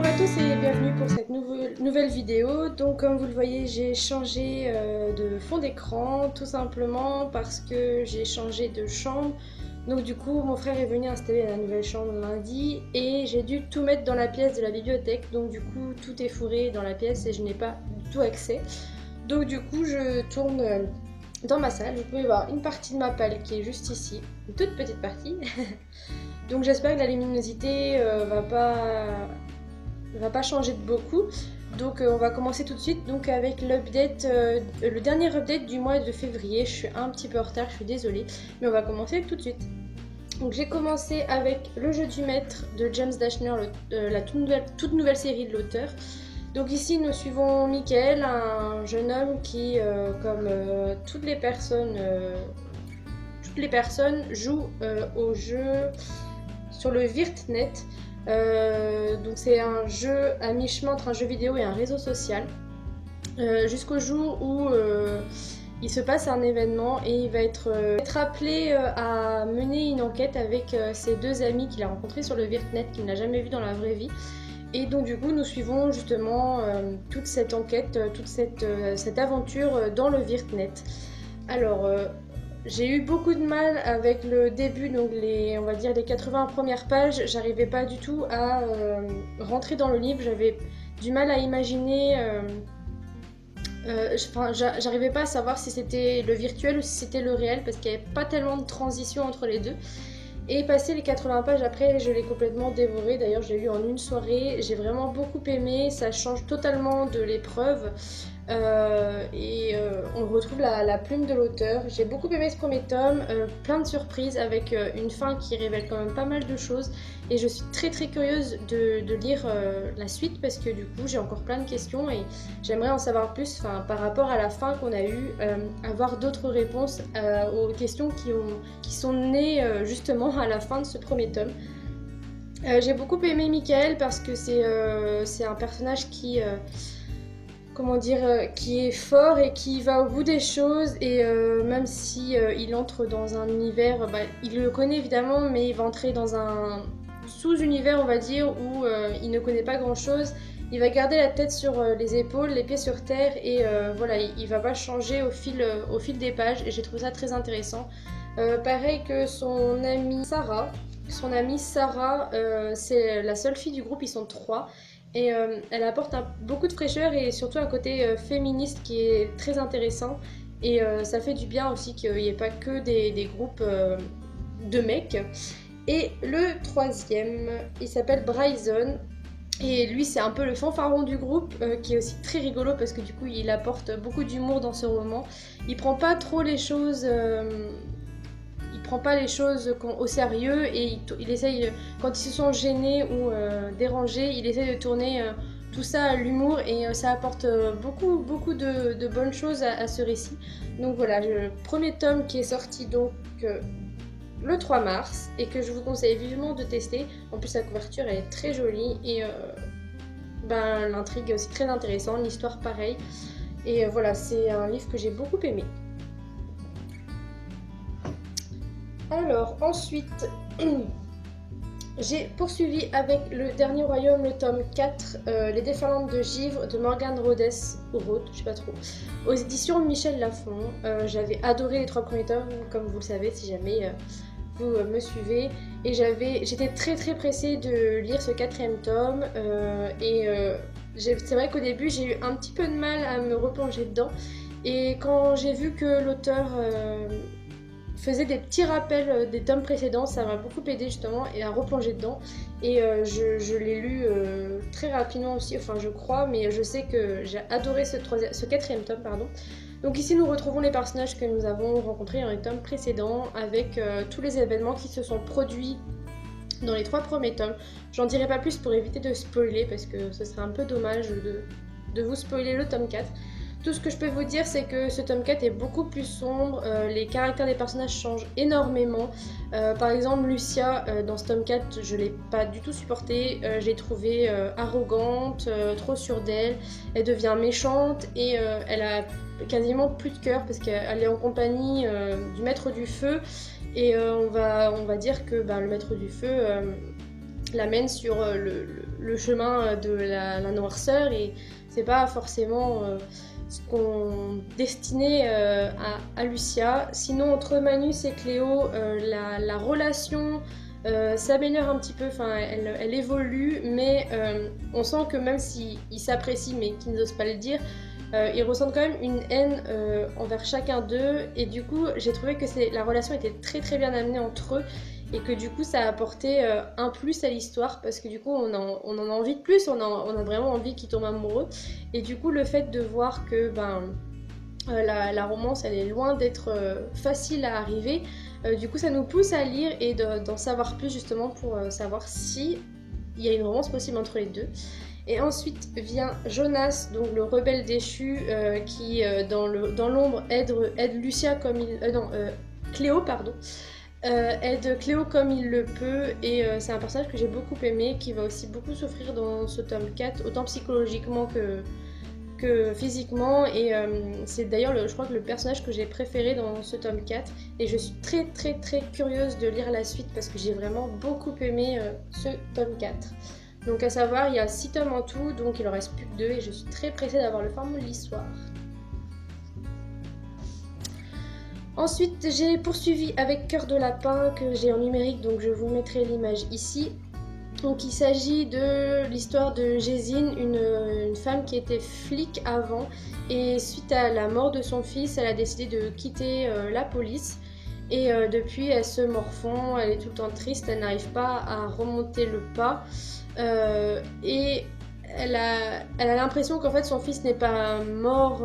Bonjour à tous et bienvenue pour cette nouvelle vidéo. Donc comme vous le voyez, j'ai changé de fond d'écran tout simplement parce que j'ai changé de chambre. Donc du coup mon frère est venu installer la nouvelle chambre lundi et j'ai dû tout mettre dans la pièce de la bibliothèque. Donc du coup tout est fourré dans la pièce et je n'ai pas du tout accès. Donc du coup je tourne dans ma salle. Vous pouvez voir une partie de ma palle qui est juste ici, une toute petite partie. Donc j'espère que la luminosité va pas changer de beaucoup. Donc on va commencer tout de suite donc avec l'update, le dernier update du mois de février. Je suis un petit peu en retard, je suis désolée, mais on va commencer tout de suite. Donc j'ai commencé avec le jeu du maître de James Dashner, la toute nouvelle série de l'auteur. Donc ici nous suivons Michael, un jeune homme qui, comme toutes les personnes jouent au jeu sur le Virtnet. Donc c'est un jeu à mi-chemin entre un jeu vidéo et un réseau social. Jusqu'au jour où il se passe un événement et il va être appelé à mener une enquête avec ses deux amis qu'il a rencontrés sur le Virtnet, qu'il n'a jamais vu dans la vraie vie. Et donc du coup nous suivons justement toute cette enquête, toute cette aventure dans le Virtnet. Alors j'ai eu beaucoup de mal avec le début, donc on va dire les 80 premières pages. J'arrivais pas du tout à rentrer dans le livre. J'avais du mal à imaginer. J'arrivais pas à savoir si c'était le virtuel ou si c'était le réel parce qu'il n'y avait pas tellement de transition entre les deux. Et passé les 80 pages après, je l'ai complètement dévoré. D'ailleurs, je l'ai lu en une soirée. J'ai vraiment beaucoup aimé. Ça change totalement de l'épreuve. On retrouve la plume de l'auteur. J'ai beaucoup aimé ce premier tome, plein de surprises avec une fin qui révèle quand même pas mal de choses et je suis très très curieuse de lire la suite parce que du coup j'ai encore plein de questions et j'aimerais en savoir plus par rapport à la fin qu'on a eue, avoir d'autres réponses aux questions qui sont nées justement à la fin de ce premier tome. J'ai beaucoup aimé Michael parce que c'est un personnage qui comment dire, qui est fort et qui va au bout des choses et même si il entre dans un univers, il le connaît évidemment, mais il va entrer dans un sous-univers on va dire où il ne connaît pas grand-chose. Il va garder la tête sur les épaules, les pieds sur terre et voilà, il va pas changer au fil des pages et j'ai trouvé ça très intéressant. Pareil que son amie Sarah. Son amie Sarah, c'est la seule fille du groupe, ils sont trois. Et elle apporte beaucoup de fraîcheur et surtout un côté féministe qui est très intéressant. Et ça fait du bien aussi qu'il n'y ait pas que des groupes de mecs. Et le troisième, il s'appelle Bryson. Et lui, c'est un peu le fanfaron du groupe, qui est aussi très rigolo parce que du coup, il apporte beaucoup d'humour dans ce roman. Il prend pas trop les choses prend pas les choses au sérieux et il essaye, quand ils se sont gênés ou dérangés, il essaye de tourner tout ça à l'humour et ça apporte beaucoup de bonnes choses à ce récit. Donc voilà, le premier tome qui est sorti donc le 3 mars et que je vous conseille vivement de tester. En plus, la couverture elle est très jolie et l'intrigue est aussi très intéressante, l'histoire pareil. Et voilà, c'est un livre que j'ai beaucoup aimé. Alors ensuite, j'ai poursuivi avec le dernier royaume, le tome 4, Les déferlantes de givre de Morgane Rhodes, ou Rhodes, je sais pas trop, aux éditions Michel Lafon. J'avais adoré les 3 premiers tomes, comme vous le savez si jamais vous me suivez. Et j'étais très très pressée de lire ce 4e tome. C'est vrai qu'au début j'ai eu un petit peu de mal à me replonger dedans. Et quand j'ai vu que l'auteur faisait des petits rappels des tomes précédents, ça m'a beaucoup aidé justement et à replonger dedans. Et je l'ai lu très rapidement aussi, enfin je crois, mais je sais que j'ai adoré ce 4e tome, pardon. Donc ici nous retrouvons les personnages que nous avons rencontrés dans les tomes précédents avec tous les événements qui se sont produits dans les 3 premiers tomes. J'en dirai pas plus pour éviter de spoiler parce que ce serait un peu dommage de vous spoiler le tome 4. Tout ce que je peux vous dire, c'est que ce tome 4 est beaucoup plus sombre, les caractères des personnages changent énormément. Par exemple, Lucia, dans ce tome 4, je l'ai pas du tout supportée, je l'ai trouvée arrogante, trop sûre d'elle, elle devient méchante et elle a quasiment plus de cœur parce qu'elle est en compagnie du maître du feu et on va dire que le maître du feu l'amène sur le chemin de la noirceur, et c'est pas forcément ce qu'on destinait à Lucia. Sinon, entre Manus et Cléo, la relation s'améliore un petit peu, enfin elle évolue, mais on sent que même s'ils s'apprécient mais qu'ils n'osent pas le dire, ils ressentent quand même une haine envers chacun d'eux, et du coup j'ai trouvé que la relation était très très bien amenée entre eux, et que du coup ça a apporté un plus à l'histoire, parce que du coup on en a envie de plus, on a vraiment envie qu'ils tombent amoureux, et du coup le fait de voir que la romance elle est loin d'être facile à arriver, du coup ça nous pousse à lire et d'en savoir plus, justement pour savoir si il y a une romance possible entre les deux. Et ensuite vient Jonas, donc le rebelle déchu, qui dans l'ombre aide Lucia comme il... non, Cléo, pardon. Aide Cléo comme il le peut, et c'est un personnage que j'ai beaucoup aimé, qui va aussi beaucoup souffrir dans ce tome 4, autant psychologiquement que physiquement, et c'est d'ailleurs je crois que le personnage que j'ai préféré dans ce tome 4, et je suis très très très curieuse de lire la suite parce que j'ai vraiment beaucoup aimé ce tome 4. Donc à savoir, il y a 6 tomes en tout, donc il en reste plus que 2, et je suis très pressée d'avoir le format de l'histoire. Ensuite, j'ai poursuivi avec Cœur de lapin, que j'ai en numérique, donc je vous mettrai l'image ici. Donc il s'agit de l'histoire de Jésine, une femme qui était flic avant, et suite à la mort de son fils, elle a décidé de quitter la police. Et depuis, elle se morfond, elle est tout le temps triste, elle n'arrive pas à remonter le pas. Et elle a l'impression qu'en fait son fils n'est pas mort,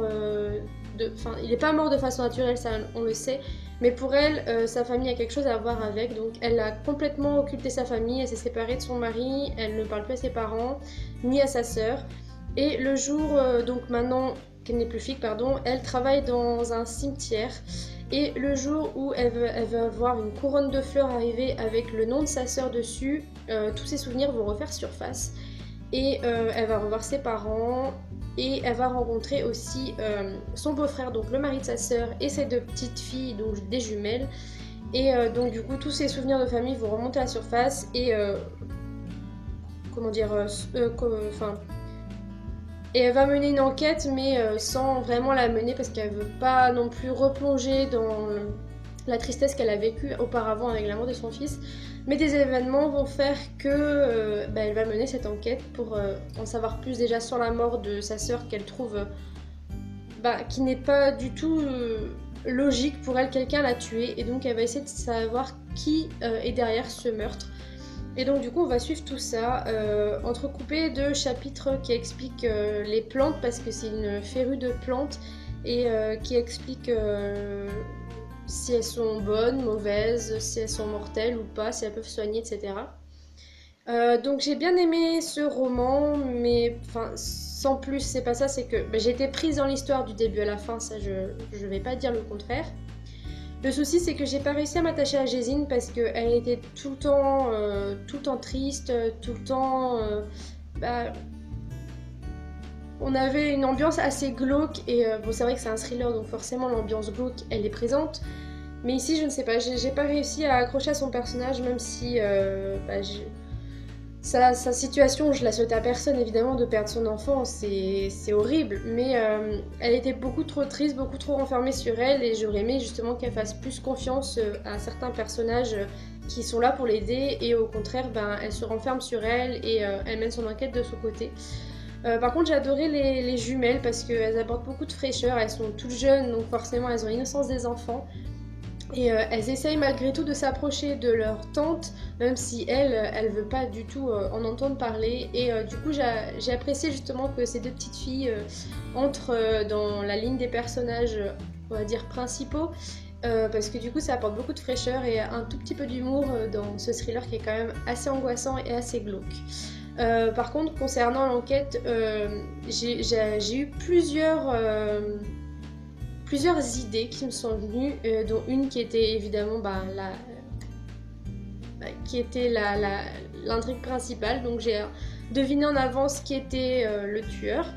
il n'est pas mort de façon naturelle, ça on le sait, mais pour elle, sa famille a quelque chose à voir avec, donc elle a complètement occulté sa famille, elle s'est séparée de son mari, elle ne parle plus à ses parents, ni à sa sœur, et le jour, donc maintenant qu'elle n'est plus flic, pardon, elle travaille dans un cimetière, et le jour où elle va voir une couronne de fleurs arriver avec le nom de sa sœur dessus, tous ses souvenirs vont refaire surface, et elle va revoir ses parents, et elle va rencontrer aussi son beau-frère, donc le mari de sa sœur, et ses 2 petites filles, donc des jumelles, et donc du coup tous ses souvenirs de famille vont remonter à la surface, et comment dire, et elle va mener une enquête, mais sans vraiment la mener, parce qu'elle veut pas non plus replonger dans la tristesse qu'elle a vécue auparavant avec la mort de son fils. Mais des événements vont faire que elle va mener cette enquête pour en savoir plus déjà sur la mort de sa sœur, qu'elle trouve qui n'est pas du tout logique pour elle, quelqu'un l'a tuée, et donc elle va essayer de savoir qui est derrière ce meurtre. Et donc du coup on va suivre tout ça, entrecoupé de chapitres qui expliquent les plantes, parce que c'est une férue de plantes, et qui expliquent si elles sont bonnes, mauvaises, si elles sont mortelles ou pas, si elles peuvent soigner, etc. Donc j'ai bien aimé ce roman, mais sans plus, c'est pas ça, c'est que j'ai été prise dans l'histoire du début à la fin, ça je vais pas dire le contraire. Le souci, c'est que j'ai pas réussi à m'attacher à Jésine, parce qu'elle était tout le temps triste, tout le temps... on avait une ambiance assez glauque, et bon, c'est vrai que c'est un thriller, donc forcément l'ambiance glauque, elle est présente. Mais ici, je ne sais pas, j'ai pas réussi à accrocher à son personnage, même si sa situation, je la souhaite à personne évidemment de perdre son enfant, c'est horrible, mais elle était beaucoup trop triste, beaucoup trop renfermée sur elle, et j'aurais aimé justement qu'elle fasse plus confiance à certains personnages qui sont là pour l'aider, et au contraire, elle se renferme sur elle, et elle mène son enquête de son côté. Par contre, j'ai adoré les jumelles, parce qu'elles apportent beaucoup de fraîcheur, elles sont toutes jeunes, donc forcément elles ont l'innocence des enfants. Et elles essayent malgré tout de s'approcher de leur tante, même si elle veut pas du tout en entendre parler. Et du coup, j'ai apprécié justement que ces 2 petites filles entrent dans la ligne des personnages, on va dire, principaux. Parce que du coup, ça apporte beaucoup de fraîcheur et un tout petit peu d'humour dans ce thriller qui est quand même assez angoissant et assez glauque. Par contre, concernant l'enquête, j'ai eu plusieurs idées qui me sont venues, dont une qui était évidemment l'intrigue principale. Donc j'ai deviné en avance qui était le tueur,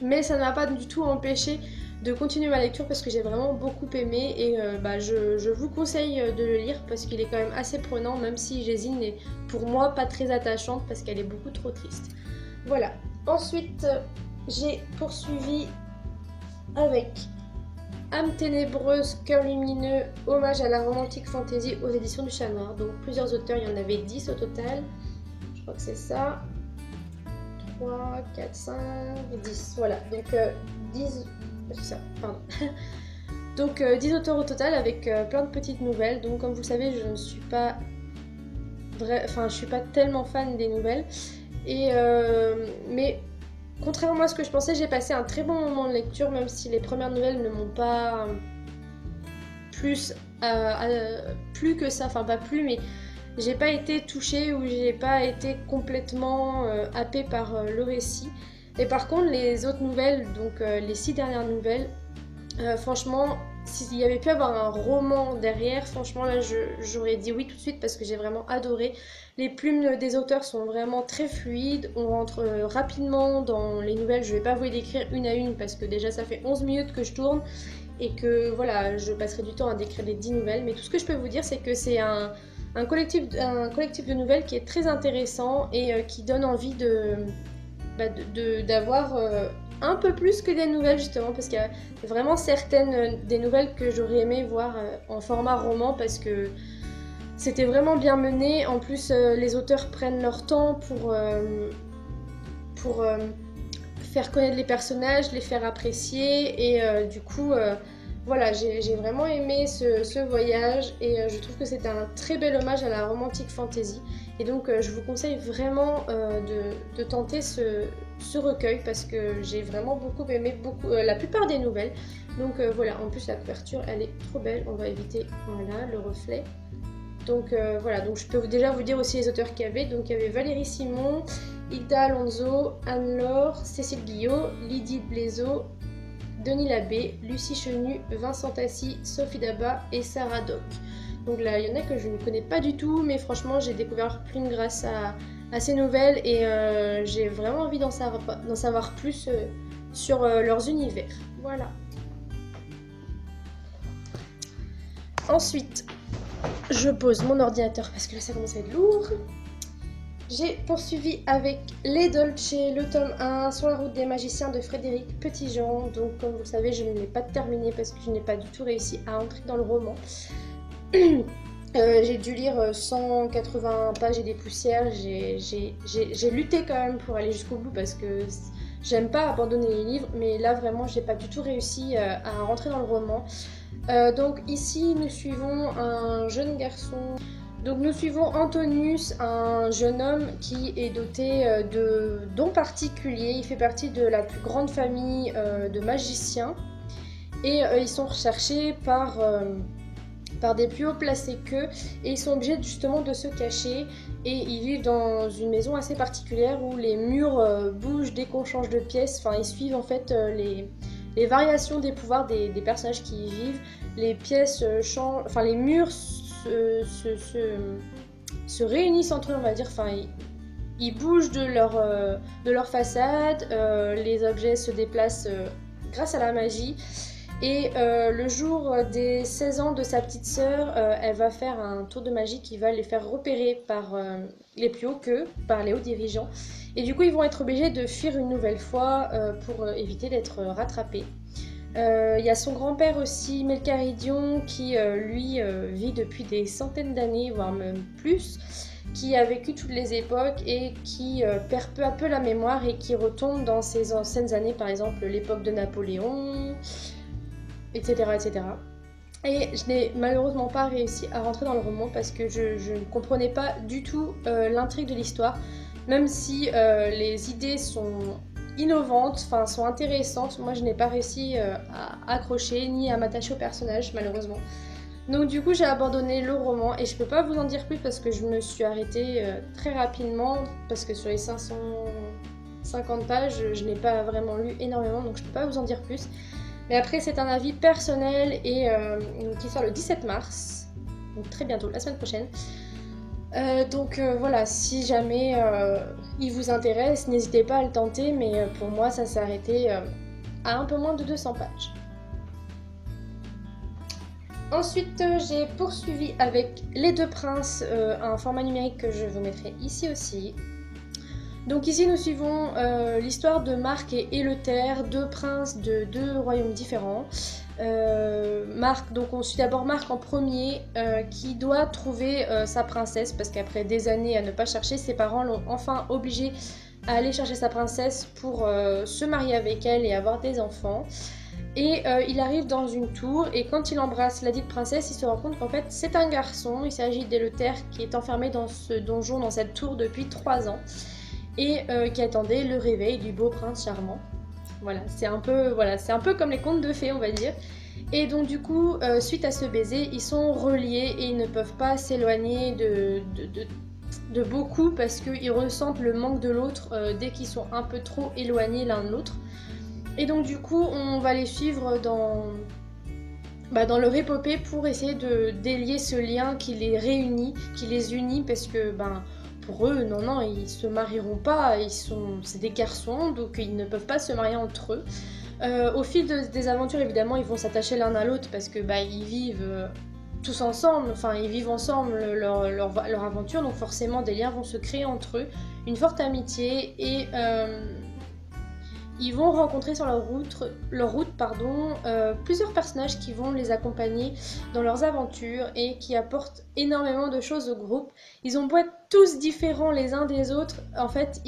mais ça ne m'a pas du tout empêché de continuer ma lecture parce que j'ai vraiment beaucoup aimé et je vous conseille de le lire parce qu'il est quand même assez prenant, même si Gésine n'est pour moi pas très attachante parce qu'elle est beaucoup trop triste. Voilà. Ensuite, j'ai poursuivi avec Âme ténébreuse, cœur lumineux, hommage à la romantique fantasy aux éditions du Chat Noir. Donc plusieurs auteurs, il y en avait 10 au total. Je crois que c'est ça. 3, 4, 5, 10. Voilà. Donc 10. C'est ça, pardon. Donc 10 auteurs au total avec plein de petites nouvelles. Donc comme vous le savez, je ne suis pas je suis pas tellement fan des nouvelles. Mais contrairement à ce que je pensais, j'ai passé un très bon moment de lecture, même si les premières nouvelles ne m'ont pas plus que ça, enfin pas plus, mais j'ai pas été touchée ou j'ai pas été complètement happée par le récit. Et par contre, les autres nouvelles, donc les 6 dernières nouvelles, franchement, s'il y avait pu avoir un roman derrière, franchement là j'aurais dit oui tout de suite parce que j'ai vraiment adoré. Les plumes des auteurs sont vraiment très fluides, on rentre rapidement dans les nouvelles, je vais pas vous les décrire une à une parce que déjà ça fait 11 minutes que je tourne et que voilà, je passerai du temps à décrire les 10 nouvelles. Mais tout ce que je peux vous dire c'est que c'est un collectif de nouvelles qui est très intéressant et qui donne envie d'avoir un peu plus que des nouvelles justement parce qu'il y a vraiment certaines des nouvelles que j'aurais aimé voir en format roman parce que c'était vraiment bien mené. En plus les auteurs prennent leur temps pour faire connaître les personnages, les faire apprécier et du coup voilà, j'ai vraiment aimé ce voyage et je trouve que c'était un très bel hommage à la romantique fantasy. Et donc je vous conseille vraiment de tenter ce recueil parce que j'ai vraiment beaucoup aimé la plupart des nouvelles. Donc voilà, en plus la couverture elle est trop belle, on va éviter voilà, le reflet. Donc voilà, donc je peux déjà vous dire aussi les auteurs qu'il y avait. Donc il y avait Valérie Simon, Hilda Alonso, Anne-Laure, Cécile Guillot, Lydie Blaiseau, Denis Labbé, Lucie Chenu, Vincent Tassi, Sophie Daba et Sarah Doc. Donc là, il y en a que je ne connais pas du tout, mais franchement, j'ai découvert Plume grâce à ces nouvelles et j'ai vraiment envie d'en savoir plus sur leurs univers. Voilà. Ensuite, je pose mon ordinateur parce que là, ça commence à être lourd. J'ai poursuivi avec Les Dolce, le tome 1, Sur la route des magiciens de Frédéric Petitjean. Donc comme vous le savez, je ne l'ai pas terminé parce que je n'ai pas du tout réussi à entrer dans le roman. J'ai dû lire 180 pages et des poussières. J'ai lutté quand même pour aller jusqu'au bout parce que j'aime pas abandonner les livres. Mais là vraiment, j'ai pas du tout réussi à rentrer dans le roman. Donc ici, nous suivons un jeune garçon. Donc nous suivons Antonius, un jeune homme qui est doté de dons particuliers. Il fait partie de la plus grande famille de magiciens. Et ils sont recherchés par des plus hauts placés qu'eux. Et ils sont obligés justement de se cacher. Et ils vivent dans une maison assez particulière où les murs bougent dès qu'on change de pièce. Enfin, ils suivent en fait les variations des pouvoirs des personnages qui y vivent. Les pièces changent, enfin les murs se réunissent entre eux, on va dire. Enfin, ils bougent de leur façade, les objets se déplacent grâce à la magie. Et le jour des 16 ans de sa petite sœur, elle va faire un tour de magie qui va les faire repérer par les plus hauts qu'eux, par les hauts dirigeants. Et du coup, ils vont être obligés de fuir une nouvelle fois pour éviter d'être rattrapés. Il y a son grand-père aussi, Melcharidion, qui lui vit depuis des centaines d'années, voire même plus, qui a vécu toutes les époques et qui perd peu à peu la mémoire et qui retombe dans ses anciennes années, par exemple l'époque de Napoléon, etc. etc. Et je n'ai malheureusement pas réussi à rentrer dans le roman parce que je ne comprenais pas du tout l'intrigue de l'histoire, même si les idées sont innovantes, enfin sont intéressantes. Moi je n'ai pas réussi à accrocher ni à m'attacher au personnage malheureusement. Donc du coup j'ai abandonné le roman et je peux pas vous en dire plus parce que je me suis arrêtée très rapidement parce que sur les 550 pages je n'ai pas vraiment lu énormément donc je peux pas vous en dire plus. Mais après c'est un avis personnel et qui sort le 17 mars, donc très bientôt, la semaine prochaine. Voilà, si jamais il vous intéresse, n'hésitez pas à le tenter, mais pour moi ça s'est arrêté à un peu moins de 200 pages. Ensuite, j'ai poursuivi avec Les Deux Princes, un format numérique que je vous mettrai ici aussi. Donc ici nous suivons l'histoire de Marc et Éleuther, deux princes de deux royaumes différents. Marc, donc on suit d'abord Marc en premier, qui doit trouver sa princesse, parce qu'après des années à ne pas chercher, ses parents l'ont enfin obligé à aller chercher sa princesse pour se marier avec elle et avoir des enfants. Et il arrive dans une tour, et quand il embrasse la dite princesse, il se rend compte qu'en fait c'est un garçon. Il s'agit d'Éleuther, qui est enfermé dans ce donjon, dans cette tour depuis 3 ans, et qui attendait le réveil du beau prince charmant. Voilà, c'est un peu comme les contes de fées, on va dire. Et donc du coup, suite à ce baiser, ils sont reliés et ils ne peuvent pas s'éloigner de beaucoup, parce qu'ils ressentent le manque de l'autre dès qu'ils sont un peu trop éloignés l'un de l'autre. Et donc du coup, on va les suivre dans leur épopée pour essayer de délier ce lien qui les réunit, qui les unit, parce que pour eux, non, ils se marieront pas, c'est des garçons, donc ils ne peuvent pas se marier entre eux. Au fil des aventures, évidemment, ils vont s'attacher l'un à l'autre, parce que ils vivent tous ensemble, enfin ils vivent ensemble leur aventure, donc forcément des liens vont se créer entre eux, une forte amitié, et ils vont rencontrer sur leur route, plusieurs personnages qui vont les accompagner dans leurs aventures et qui apportent énormément de choses au groupe. Ils ont beau être tous différents les uns des autres, en fait,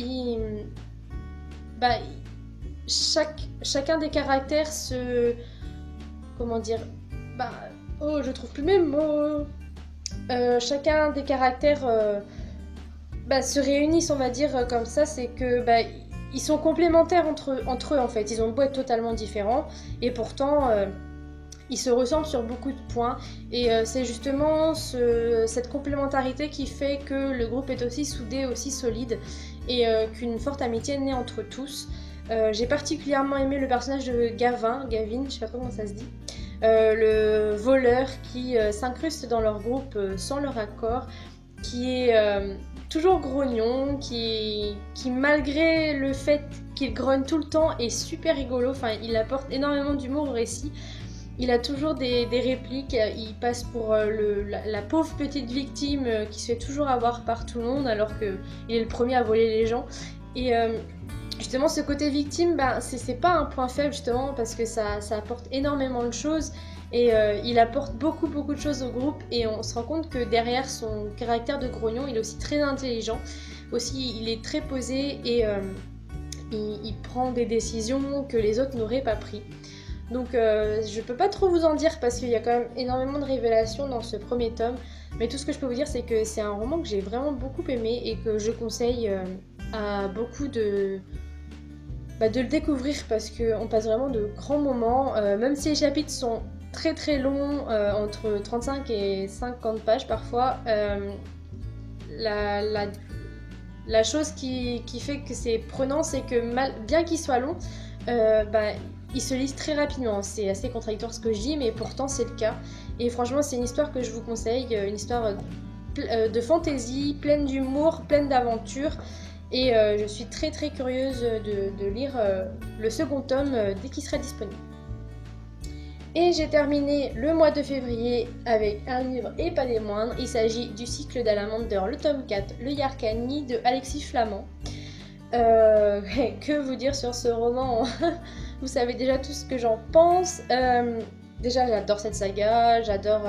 chacun des caractères se... Comment dire je trouve plus mes mots. Chacun des caractères se réunissent, on va dire, comme ça, c'est que... ils sont complémentaires entre eux en fait, ils ont beau être totalement différents et pourtant ils se ressemblent sur beaucoup de points, et c'est justement cette complémentarité qui fait que le groupe est aussi soudé, aussi solide, et qu'une forte amitié naît entre tous. J'ai particulièrement aimé le personnage de Gavin, je sais pas comment ça se dit, le voleur qui s'incruste dans leur groupe sans leur accord, qui est toujours grognon, qui malgré le fait qu'il grogne tout le temps est super rigolo, enfin il apporte énormément d'humour au récit. Il a toujours des répliques, il passe pour la pauvre petite victime qui se fait toujours avoir par tout le monde alors qu'il est le premier à voler les gens. Et justement ce côté victime, c'est pas un point faible justement, parce que ça apporte énormément de choses. Et il apporte beaucoup de choses au groupe, et on se rend compte que derrière son caractère de grognon, il est aussi très intelligent. Aussi, il est très posé, et il prend des décisions que les autres n'auraient pas pris. Donc je peux pas trop vous en dire parce qu'il y a quand même énormément de révélations dans ce premier tome. Mais tout ce que je peux vous dire, c'est que c'est un roman que j'ai vraiment beaucoup aimé et que je conseille à beaucoup de le découvrir, parce qu'on passe vraiment de grands moments, même si les chapitres sont très longs, entre 35 et 50 pages parfois. La chose qui fait que c'est prenant, c'est que bien qu'il soit long, il se lise très rapidement. C'est assez contradictoire ce que je dis, mais pourtant c'est le cas. Et franchement, c'est une histoire que je vous conseille, une histoire de fantaisie, pleine d'humour, pleine d'aventures. Et je suis très curieuse de lire le second tome dès qu'il sera disponible. Et j'ai terminé le mois de février avec un livre, et pas des moindres. Il s'agit du cycle d'Alamander, le tome 4, le Yarkani de Alexis Flamand. Que vous dire sur ce roman? Vous savez déjà tout ce que j'en pense. Déjà, j'adore cette saga, j'adore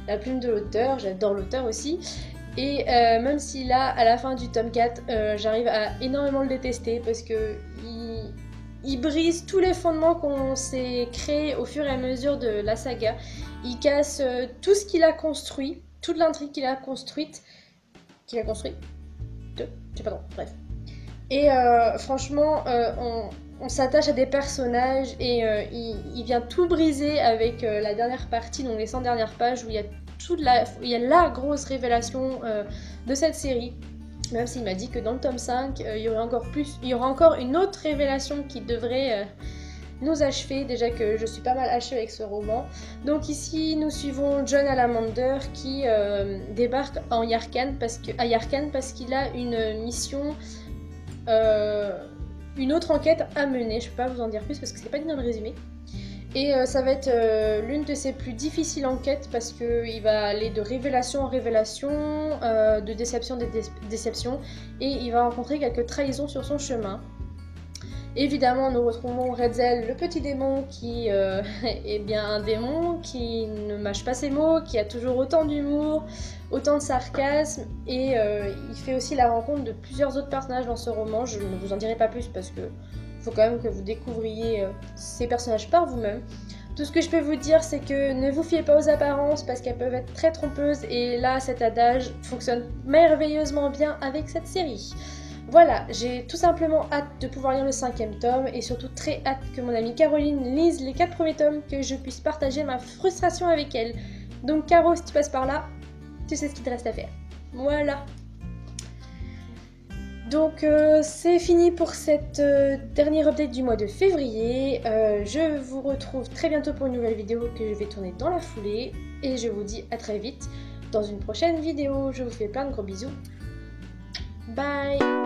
la plume de l'auteur, j'adore l'auteur aussi. Et même si là, à la fin du tome 4, j'arrive à énormément le détester, parce que il brise tous les fondements qu'on s'est créés au fur et à mesure de la saga. Il casse tout ce qu'il a construit, toute l'intrigue qu'il a construite. Je sais pas trop, bref. Et franchement, on s'attache à des personnages, et il vient tout briser avec la dernière partie, donc les 100 dernières pages, où il y a la grosse révélation de cette série. Même s'il m'a dit que dans le tome 5, il y aura encore une autre révélation qui devrait nous achever, déjà que je suis pas mal hachée avec ce roman. Donc ici, nous suivons John Alamander qui débarque à Yarkhan parce qu'il a une mission, une autre enquête à mener. Je peux pas vous en dire plus parce que c'est pas dit dans le résumé. Et ça va être l'une de ses plus difficiles enquêtes parce qu'il va aller de révélation en révélation, de déception en déception, et il va rencontrer quelques trahisons sur son chemin. Évidemment, nous retrouvons Redzel, le petit démon, qui est bien un démon, qui ne mâche pas ses mots, qui a toujours autant d'humour, autant de sarcasme, et il fait aussi la rencontre de plusieurs autres personnages dans ce roman. Je ne vous en dirai pas plus parce que faut quand même que vous découvriez ces personnages par vous-même. Tout ce que je peux vous dire, c'est que ne vous fiez pas aux apparences parce qu'elles peuvent être très trompeuses, et là, cet adage fonctionne merveilleusement bien avec cette série. Voilà, j'ai tout simplement hâte de pouvoir lire le 5e tome et surtout très hâte que mon amie Caroline lise les 4 premiers tomes, que je puisse partager ma frustration avec elle. Donc Caro, si tu passes par là, tu sais ce qu'il te reste à faire. Voilà. Donc c'est fini pour cette dernière update du mois de février. Je vous retrouve très bientôt pour une nouvelle vidéo que je vais tourner dans la foulée. Et je vous dis à très vite dans une prochaine vidéo. Je vous fais plein de gros bisous. Bye.